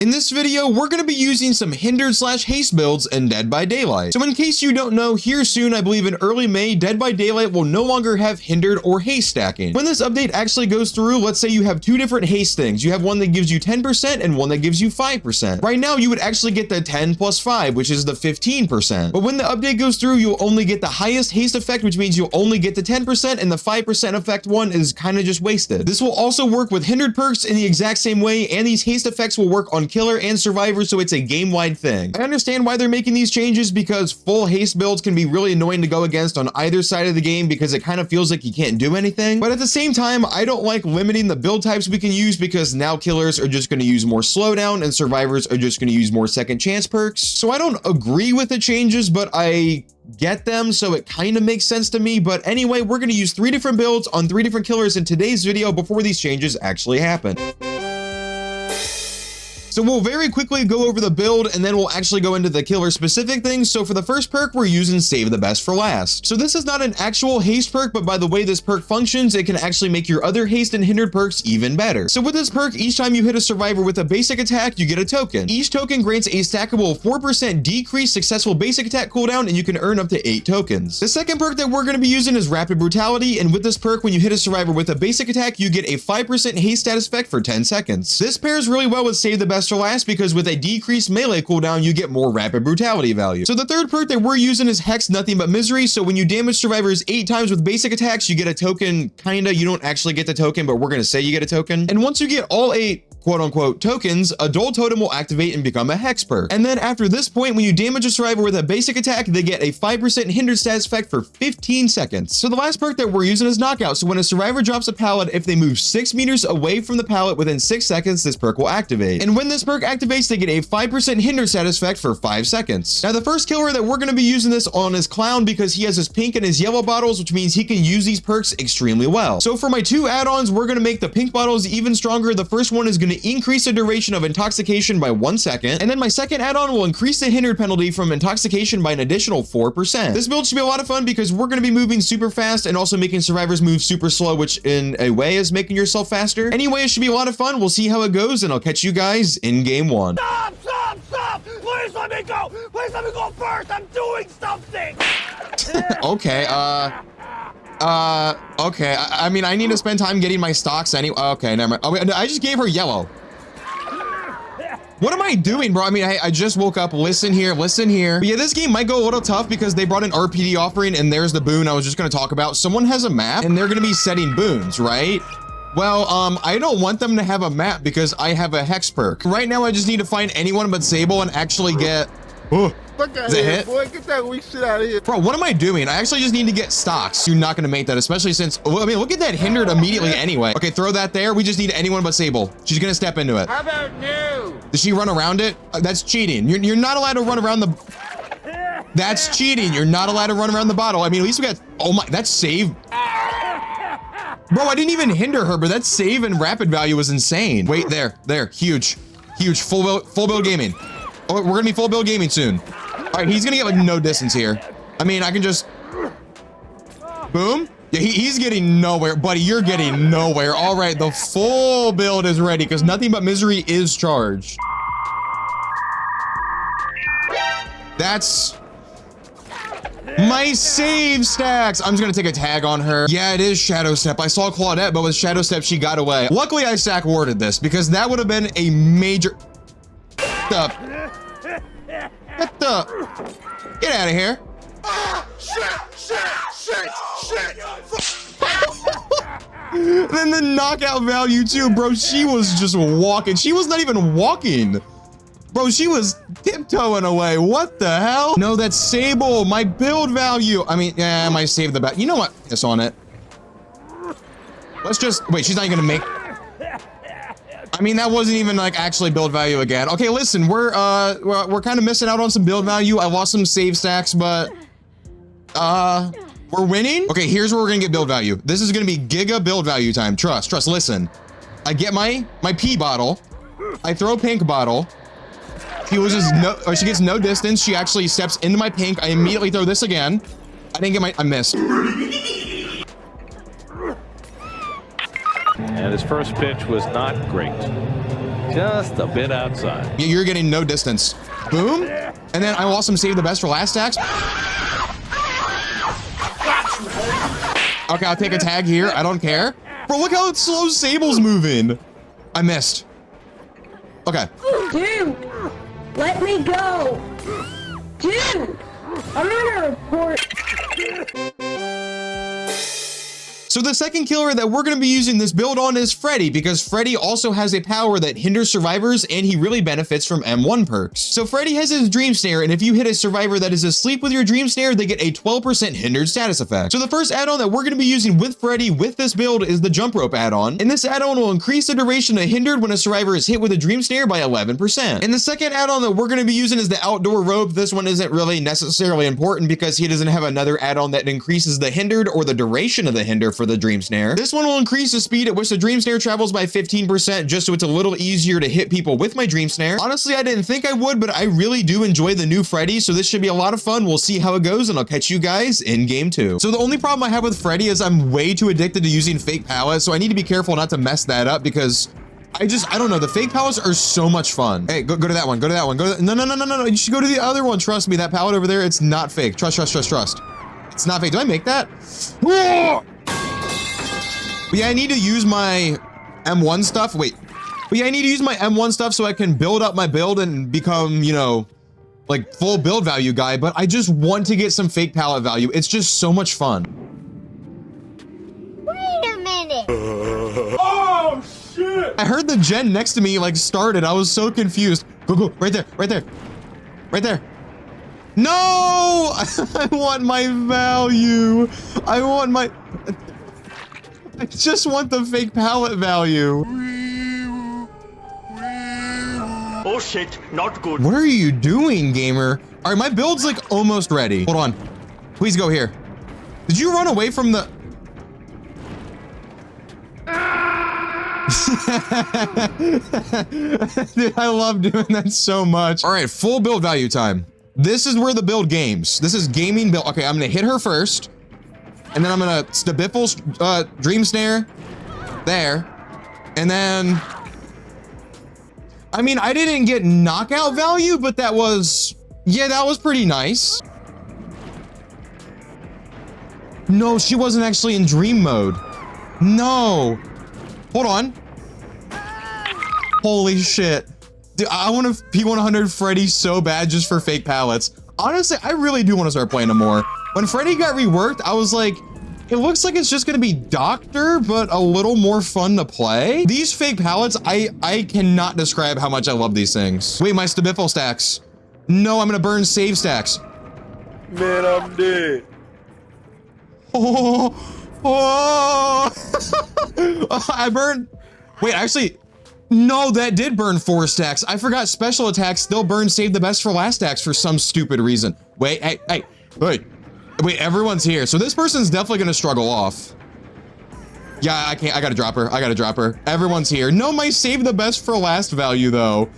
In this video, we're going to be using some hindered / haste builds in Dead by Daylight. So in case you don't know, here soon, I believe in early May, Dead by Daylight will no longer have hindered or haste stacking. When this update actually goes through, let's say you have two different haste things. You have one that gives you 10% and one that gives you 5%. Right now, you would actually get the 10 plus 5, which is the 15%. But when the update goes through, you'll only get the highest haste effect, which means you'll only get the 10%, and the 5% effect one is kind of just wasted. This will also work with hindered perks in the exact same way, and these haste effects will work on killer and survivor, so it's a game-wide thing. I understand why they're making these changes because full haste builds can be really annoying to go against on either side of the game because it kind of feels like you can't do anything. But at the same time, I don't like limiting the build types we can use because now killers are just going to use more slowdown and survivors are just going to use more second chance perks. So I don't agree with the changes, but I get them, so it kind of makes sense to me. But anyway, we're going to use 3 different builds on 3 different killers in today's video before these changes actually happen. So we'll very quickly go over the build and then we'll actually go into the killer specific things. So for the first perk, we're using Save the Best for Last. So this is not an actual haste perk, but by the way this perk functions, it can actually make your other haste and hindered perks even better. So with this perk, each time you hit a survivor with a basic attack, you get a token. Each token grants a stackable 4% decreased successful basic attack cooldown, and you can earn up to 8 tokens. The second perk that we're going to be using is Rapid Brutality, and with this perk, when you hit a survivor with a basic attack, you get a 5% haste status effect for 10 seconds. This pairs really well with Save the Best for Last because with a decreased melee cooldown, you get more rapid brutality value. So the third perk that we're using is Hex Nothing But Misery. So when you damage survivors 8 times with basic attacks, you get a token. Kinda, you don't actually get the token, but we're gonna say you get a token. And once you get all 8 quote-unquote tokens, a dual totem will activate and become a hex perk. And then after this point, when you damage a survivor with a basic attack, they get a 5% hindered status effect for 15 seconds. So the last perk that we're using is Knockout. So when a survivor drops a pallet, if they move 6 meters away from the pallet within 6 seconds, this perk will activate. And when this perk activates, they get a 5% hindered status effect for 5 seconds. Now the first killer that we're going to be using this on is Clown because he has his pink and his yellow bottles, which means he can use these perks extremely well. So for my 2 add-ons, we're going to make the pink bottles even stronger. The first one is going to increase the duration of intoxication by 1 second, and then my second add-on will increase the hindered penalty from intoxication by an additional 4%. This build should be a lot of fun because we're going to be moving super fast and also making survivors move super slow, which in a way is making yourself faster. Anyway, it should be a lot of fun. We'll see how it goes, and I'll catch you guys in game 1. Stop! Please let me go! Please let me go first! I'm doing something! Okay, okay. I mean, I need to spend time getting my stocks anyway. Okay, never mind. Oh, wait, I just gave her yellow. What am I doing, bro? I mean, I just woke up. Listen here, listen here. But yeah, this game might go a little tough because they brought an RPD offering, and there's the boon I was just going to talk about. Someone has a map, and they're going to be setting boons, right? Well, I don't want them to have a map because I have a hex perk. Right now, I just need to find anyone but Sable and actually get... Oh, is it hit? Boy, get that weak shit out of here. Bro, what am I doing? I actually just need to get stocks. You're not going to make that, especially since... I mean, look at that hindered immediately anyway. Okay, throw that there. We just need anyone but Sable. She's going to step into it. How about new? Does she run around it? That's cheating. You're not allowed to run around the... That's cheating. You're not allowed to run around the bottle. I mean, at least we got... Oh my... That's save. Bro, I didn't even hinder her, but that save and rapid value was insane. Wait, there, huge, full build gaming. Oh, we're gonna be full build gaming soon. All right, he's gonna get like no distance here. I mean, I can just, boom. Yeah, he's getting nowhere, buddy, you're getting nowhere. All right, the full build is ready because Nothing But Misery is charged. That's my save stacks. I'm just gonna take a tag on her. Yeah, it is Shadow Step. I saw Claudette, but with Shadow Step, she got away. Luckily, I sack warded this because that would have been a major... Get out of here. Then the knockout value too, bro. She was just walking. She was not even walking. Bro, she was tiptoeing away. What the hell? No, that's Sable. My build value. I mean, yeah, I might save the back. You know what? It's on it. Let's just wait. She's not even gonna make. I mean, that wasn't even like actually build value again. Okay, listen, we're kind of missing out on some build value. I lost some save stacks, but we're winning. Okay, here's where we're gonna get build value. This is gonna be giga build value time. Trust. Listen, I get my pee bottle. I throw a pink bottle. She loses no, or she gets no distance. She actually steps into my pink. I immediately throw this again. I didn't get I missed. And his first pitch was not great. Just a bit outside. You're getting no distance. Boom. And then I will also save the best for last stacks. Okay, I'll take a tag here. I don't care. Bro, look how slow Sable's moving. I missed. Okay. Dude, let me go. Dude, I'm gonna report. So the second killer that we're going to be using this build on is Freddy, because Freddy also has a power that hinders survivors and he really benefits from M1 perks. So Freddy has his dream snare, and if you hit a survivor that is asleep with your dream snare, they get a 12% hindered status effect. So the first add-on that we're going to be using with Freddy with this build is the jump rope add-on, and this add-on will increase the duration of hindered when a survivor is hit with a dream snare by 11%. And the second add-on that we're going to be using is the outdoor rope. This one isn't really necessarily important because he doesn't have another add-on that increases the hindered or the duration of the hinder for the dream snare. This one will increase the speed at which the dream snare travels by 15%, just so it's a little easier to hit people with my dream snare. Honestly, I didn't think I would, but I really do enjoy the new Freddy, so this should be a lot of fun. We'll see how it goes, and I'll catch you guys in game 2. So the only problem I have with Freddy is I'm way too addicted to using fake pallets, so I need to be careful not to mess that up because I don't know. The fake pallets are so much fun. Hey, go to that one. Go to that one. No. You should go to the other one. Trust me, that pallet over there, it's not fake. Trust. It's not fake. Do I make that? Whoa! But yeah, I need to use my M1 stuff. Wait. But yeah, I need to use my M1 stuff so I can build up my build and become, you know, like full build value guy. But I just want to get some fake pallet value. It's just so much fun. Wait a minute. Oh, shit! I heard the gen next to me like started. I was so confused. Go. Right there. No! I want my value. I just want the fake pallet value. Oh, shit. Not good. What are you doing, gamer? All right, my build's like almost ready. Hold on. Please go here. Did you run away from the... Dude, I love doing that so much. All right, full build value time. This is where the build games. This is gaming build. Okay, I'm gonna hit her first. And then I'm gonna Stabiffle's dream snare there. And then, I mean, I didn't get knockout value, but that was pretty nice. No, she wasn't actually in dream mode. No. Hold on. Holy shit. Dude, I want to P100 Freddy so bad just for fake pallets. Honestly, I really do want to start playing him more. When Freddy got reworked, I was like, it looks like it's just gonna be Doctor, but a little more fun to play. These fake pallets, I cannot describe how much I love these things. Wait, my Stabiffle stacks. No, I'm gonna burn save stacks. Man, I'm dead. Oh. I burned. Wait, actually, no, that did burn 4 stacks. I forgot special attacks still burn save the best for last stacks for some stupid reason. Wait, wait, everyone's here. So this person's definitely gonna struggle off. Yeah, I can't, I gotta drop her. Everyone's here. No, my save the best for last value though.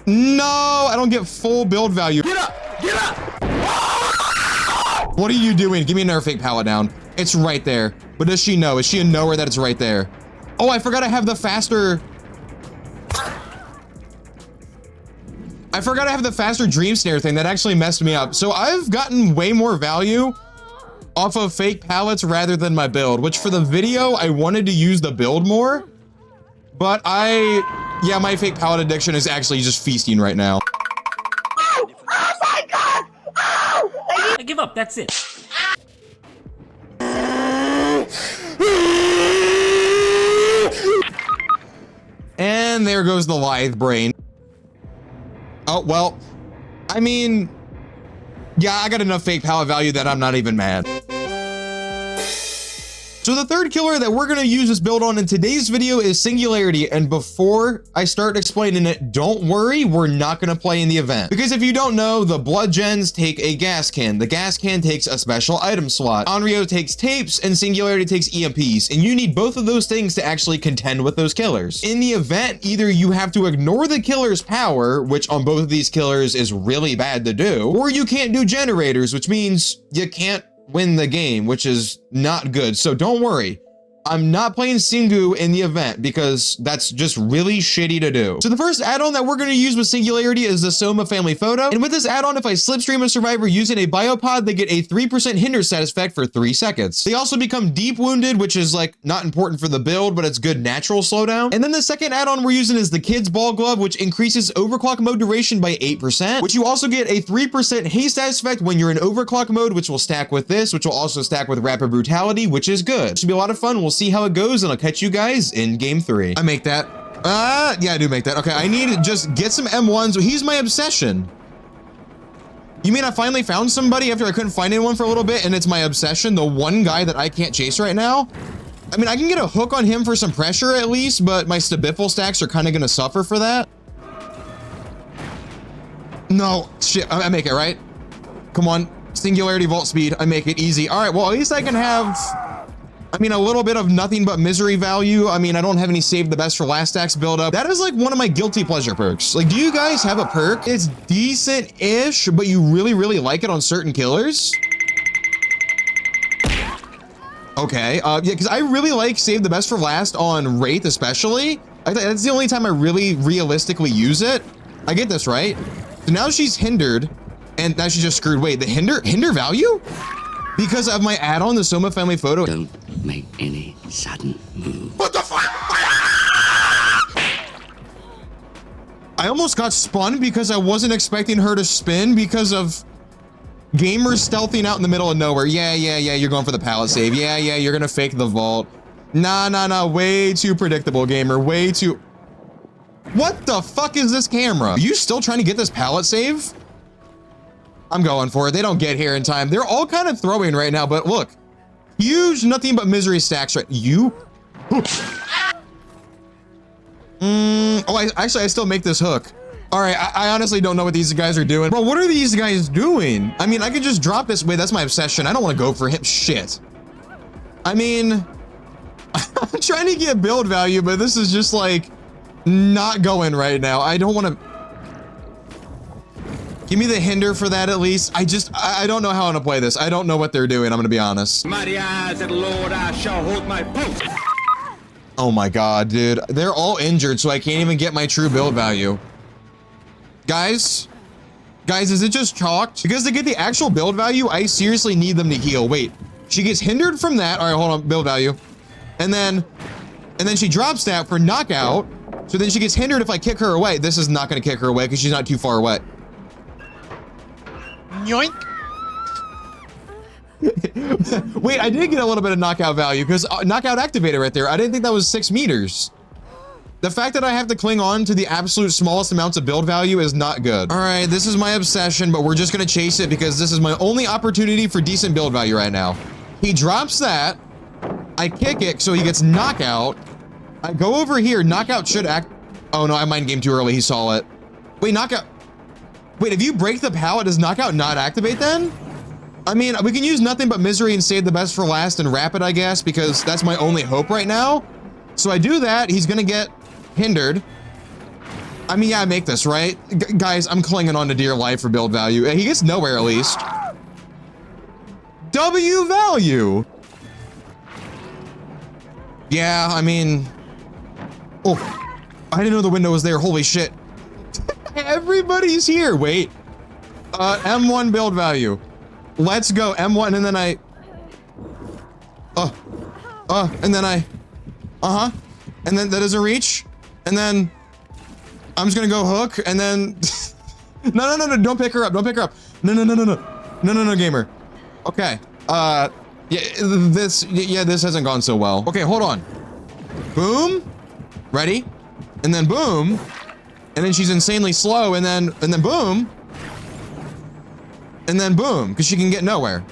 No, I don't get full build value. Get up! What are you doing? Give me another fake pallet down. It's right there. But does she know? Is she aware that it's right there? Oh, I forgot I have the faster... dream snare thing that actually messed me up. So I've gotten way more value off of fake pallets rather than my build, which for the video, I wanted to use the build more. But yeah, my fake pallet addiction is actually just feasting right now. Oh my god! Oh! I give up, that's it. And there goes the lithe brain. Oh, well, I mean, yeah, I got enough fake pallet value that I'm not even mad. So the third killer that we're gonna use this build on in today's video is Singularity, and before I start explaining it, don't worry, we're not gonna play in the event. Because if you don't know, the blood gens take a gas can. The gas can takes a special item slot. Onryo takes tapes, and Singularity takes EMPs, and you need both of those things to actually contend with those killers. In the event, either you have to ignore the killer's power, which on both of these killers is really bad to do, or you can't do generators, which means you can't win the game, which is not good. So don't worry, I'm not playing Singu in the event because that's just really shitty to do. So the first add-on that we're going to use with Singularity is the Soma family photo. And with this add-on, if I slipstream a survivor using a biopod, they get a 3% hinder status effect for 3 seconds. They also become deep wounded, which is like not important for the build, but it's good natural slowdown. And then the second add-on we're using is the Kid's Ball Glove, which increases overclock mode duration by 8%, which you also get a 3% haste status effect when you're in overclock mode, which will stack with this, which will also stack with rapid brutality, which is good. Should be a lot of fun. We'll see how it goes, and I'll catch you guys in game 3. I make that. Yeah, I do make that. Okay, I need to just get some M1s. He's my obsession. You mean I finally found somebody after I couldn't find anyone for a little bit, and it's my obsession, the one guy that I can't chase right now? I mean, I can get a hook on him for some pressure at least, but my stabiffle stacks are kind of going to suffer for that. No, shit, I make it, right? Come on, Singularity Vault Speed, I make it easy. All right, well, at least I can have, I mean, a little bit of nothing but misery value. I mean, I don't have any save the best for last stacks build up. That is like one of my guilty pleasure perks. Like, do you guys have a perk? It's decent-ish, but you really, really like it on certain killers? Okay, yeah, because I really like save the best for last on Wraith especially. That's the only time I really realistically use it. I get this, right? So now she's hindered, and now she's just screwed. Wait, the hinder value? Because of my add-on, the Soma family photo. Don't make any sudden moves. What the fuck? I almost got spun because I wasn't expecting her to spin because of gamers stealthing out in the middle of nowhere. Yeah, you're going for the pallet save. Yeah, you're gonna fake the vault. Nah, way too predictable, gamer, way too... What the fuck is this camera? Are you still trying to get this pallet save? I'm going for it. They don't get here in time. They're all kind of throwing right now, but look. Huge nothing but misery stacks right... You? I still make this hook. All right, I honestly don't know what these guys are doing. Bro, what are these guys doing? I mean, I could just drop this. Wait, that's my obsession. I don't want to go for him. Shit. I mean, I'm trying to get build value, but this is just like not going right now. I don't want to... Give me the hinder for that at least. I don't know how I'm gonna play this. I don't know what they're doing, I'm gonna be honest. Mighty eyes of the Lord, I shall hold my post. Oh my god, dude. They're all injured, so I can't even get my true build value. Guys, is it just chalked? Because to get the actual build value, I seriously need them to heal. Wait, she gets hindered from that. All right, hold on, build value. And then she drops that for knockout. So then she gets hindered if I kick her away. This is not gonna kick her away because she's not too far away. Yoink. Wait, I did get a little bit of knockout value because knockout activated right there. I didn't think that was 6 meters. The fact that I have to cling on to the absolute smallest amounts of build value is not good. All right, this is my obsession, but we're just gonna chase it because this is my only opportunity for decent build value right now. He drops that. I kick it, so he gets knockout. I go over here. Knockout should act. Oh no, I mind game too early. He saw it. Wait, knockout. Wait, if you break the pallet, does knockout not activate then? I mean, we can use nothing but misery and save the best for last and rapid, I guess, because that's my only hope right now. So I do that. He's gonna get hindered. I mean, yeah, I make this, right? Guys, I'm clinging on to dear life for build value. He gets nowhere at least. W value. Yeah, I mean... Oh, I didn't know the window was there. Holy shit. Everybody's here. Wait. M1 build value. Let's go. M1, and then I... and then I... And then that doesn't reach. And then... I'm just gonna go hook, and then... No, don't pick her up. Don't pick her up. No, gamer. Okay. Yeah, this hasn't gone so well. Okay, hold on. Boom. Ready? And then boom. And then she's insanely slow, and then boom. And then boom, because she can get nowhere.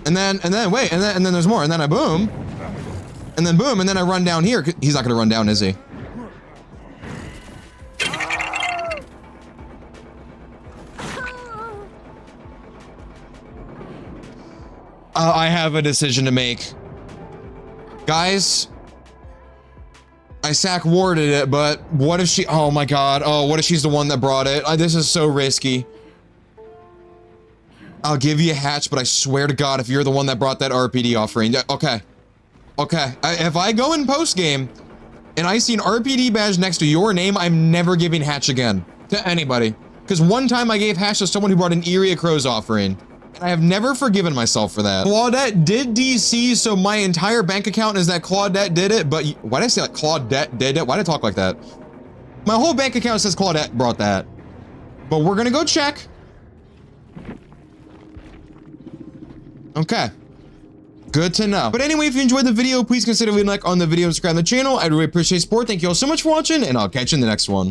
And then wait, and then there's more, and then I boom. And then boom, and then I run down here. He's not gonna run down, is he? I have a decision to make. Guys, I sack warded it, but what if she, oh my god, oh, what if she's the one that brought it? This is so risky. I'll give you a hatch, but I swear to God, if you're the one that brought that RPD offering, okay. Okay, if I go in post-game and I see an RPD badge next to your name, I'm never giving hatch again to anybody. Because one time I gave hatch to someone who brought an Area Crows offering, and I have never forgiven myself for that. Claudette did DC, so my entire bank account is that Claudette did it, but why did I say like Claudette did it? Why did I talk like that? My whole bank account says Claudette brought that. But we're gonna go check. Okay. Good to know. But anyway, if you enjoyed the video, please consider leaving a like on the video and subscribe to the channel. I'd really appreciate support. Thank you all so much for watching, and I'll catch you in the next one.